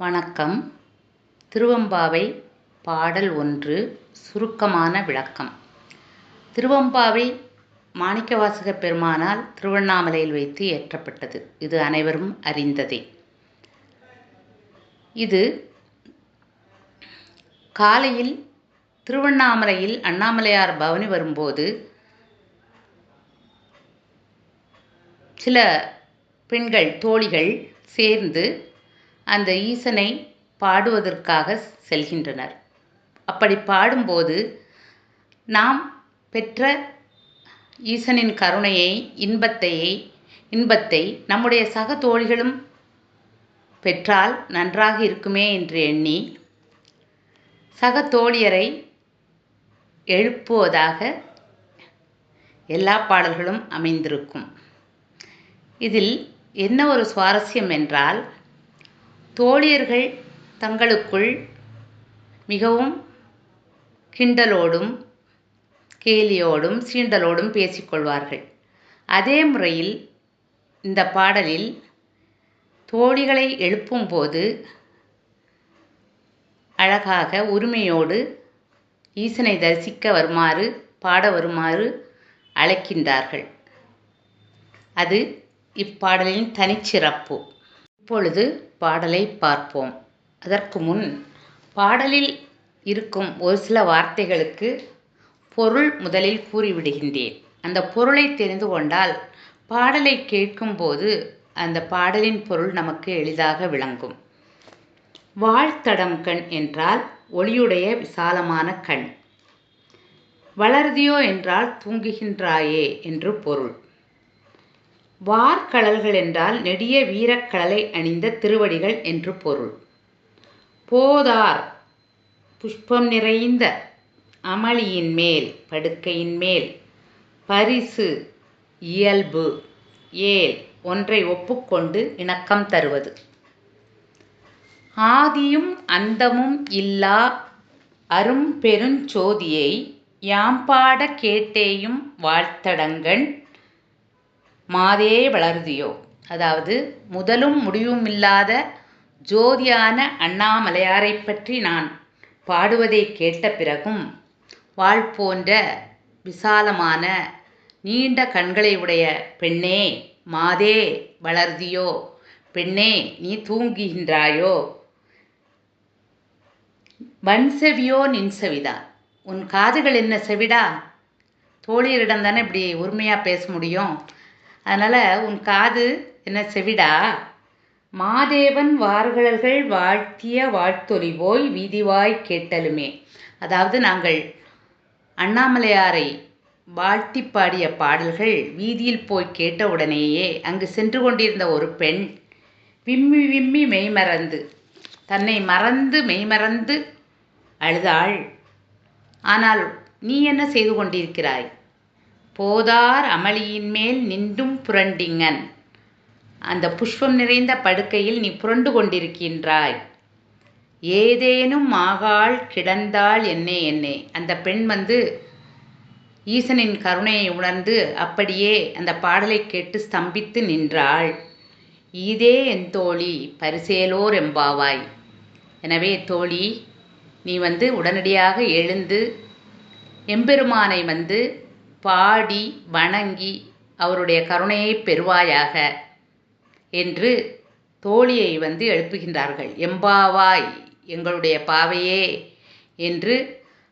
வணக்கம். திருவெம்பாவை பாடல் 1 சுருக்கமான விளக்கம். திருவெம்பாவை மாணிக்கவாசகப் பெருமானால் திருவண்ணாமலையில் வைத்து இயற்றப்பட்டது. இது அனைவரும் அறிந்ததே. இது காலையில் திருவண்ணாமலையில் அண்ணாமலையார் பவனி வரும்போது சில பெண்கள் தோழிகள் சேர்ந்து அந்த ஈசனை பாடுவதற்காக செல்கின்றனர். அப்படி பாடும்போது நாம் பெற்ற ஈசனின் கருணையை இன்பத்தை நம்முடைய சக தோழிகளும் பெற்றால் நன்றாக இருக்குமே என்று எண்ணி சக தோழியரை எழுப்புவதாக எல்லா பாடல்களும் அமைந்திருக்கும். இதில் என்ன ஒரு சுவாரஸ்யம் என்றால், தோழியர்கள் தங்களுக்குள் மிகவும் கிண்டலோடும் கேலியோடும் சீண்டலோடும் பேசிக்கொள்வார்கள். அதே முறையில் இந்த பாடலில் தோழிகளை எழுப்பும்போது அழகாக உரிமையோடு ஈசனை தரிசிக்க வருமாறு பாட வருமாறு அழைக்கின்றார்கள். அது இப்பாடலின் தனிச்சிறப்பு. இப்பொழுது பாடலை பார்ப்போம். அதற்கு முன் பாடலில் இருக்கும் ஒரு சில வார்த்தைகளுக்கு பொருள் முதலில் கூறிவிடுகின்றேன். அந்த பொருளை தெரிந்து கொண்டால் பாடலை கேட்கும்போது அந்த பாடலின் பொருள் நமக்கு எளிதாக விளங்கும். வாழ்த்தடம் கண் என்றால் ஒளியுடைய விசாலமான கண். வளர்தியோ என்றால் தூங்குகின்றாயே என்று பொருள். வார்கழல்கள் என்றால் நெடிய வீரக்கழலை அணிந்த திருவடிகள் என்று பொருள். போதார் புஷ்பம் நிறைந்த அமளியின் மேல் படுக்கையின் மேல் பரிசு இயல்பு ஏல் ஒன்றை ஒப்புக்கொண்டு இணக்கம் தருவது. ஆதியும் அந்தமும் இல்லா அரும் பெருஞ்சோதியை யாம்பாட கேட்டேயும் வாழ்த்தடங்கண் மாதே வளர்தியோ. அதாவது முதலும் முடிவுமில்லாத ஜோதியான அண்ணாமலையாரை பற்றி நான் பாடுவதை கேட்ட பிறகும் வாள் போன்ற விசாலமான நீண்ட கண்களை உடைய பெண்ணே, மாதே வளர்தியோ, பெண்ணே நீ தூங்குகின்றாயோ, வன் செவியோ நின் செவிதான், உன் காதுகள் என்ன செவிடா. தோழியரிடம் தானே இப்படி உரிமையாக பேச முடியும். அதனால் உன் காது என்ன செவிடா. மாதேவன் வார்கழல்கள் வாழ்த்திய வாழ்த்தொலிவோய் வீதிவாய் கேட்டலுமே. அதாவது நாங்கள் அண்ணாமலையாரை வாழ்த்தி பாடிய பாடல்கள் வீதியில் போய் கேட்டவுடனேயே அங்கு சென்று கொண்டிருந்த ஒரு பெண் விம்மி விம்மி மெய்மறந்து தன்னை மறந்து மெய்மறந்து அழுதாள். ஆனால் நீ என்ன செய்து கொண்டிருக்கிறாய்? போதார் அமளியின் மேல் நின்றும் புரண்டிங்கன். அந்த புஷ்பம் நிறைந்த படுக்கையில் நீ புரண்டு கொண்டிருக்கின்றாய். ஏதேனும் ஆகாள் கிடந்தாள் என்னே. அந்த பெண் ஈசனின் கருணையை உணர்ந்து அப்படியே அந்த பாடலை கேட்டு ஸ்தம்பித்து நின்றாள். ஈதே என் தோழி பரிசேலோர் எம்பாவாய். எனவே தோழி, நீ உடனடியாக எழுந்து எம்பெருமானை பாடி வணங்கி அவருடைய கருணையை பெறுவாயாக என்று தோழியை எழுப்புகின்றார்கள். எம்பாவாய், எங்களுடைய பாவையே என்று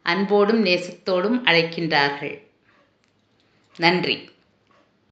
அன்போடும் நேசத்தோடும் அழைக்கின்றார்கள். நன்றி.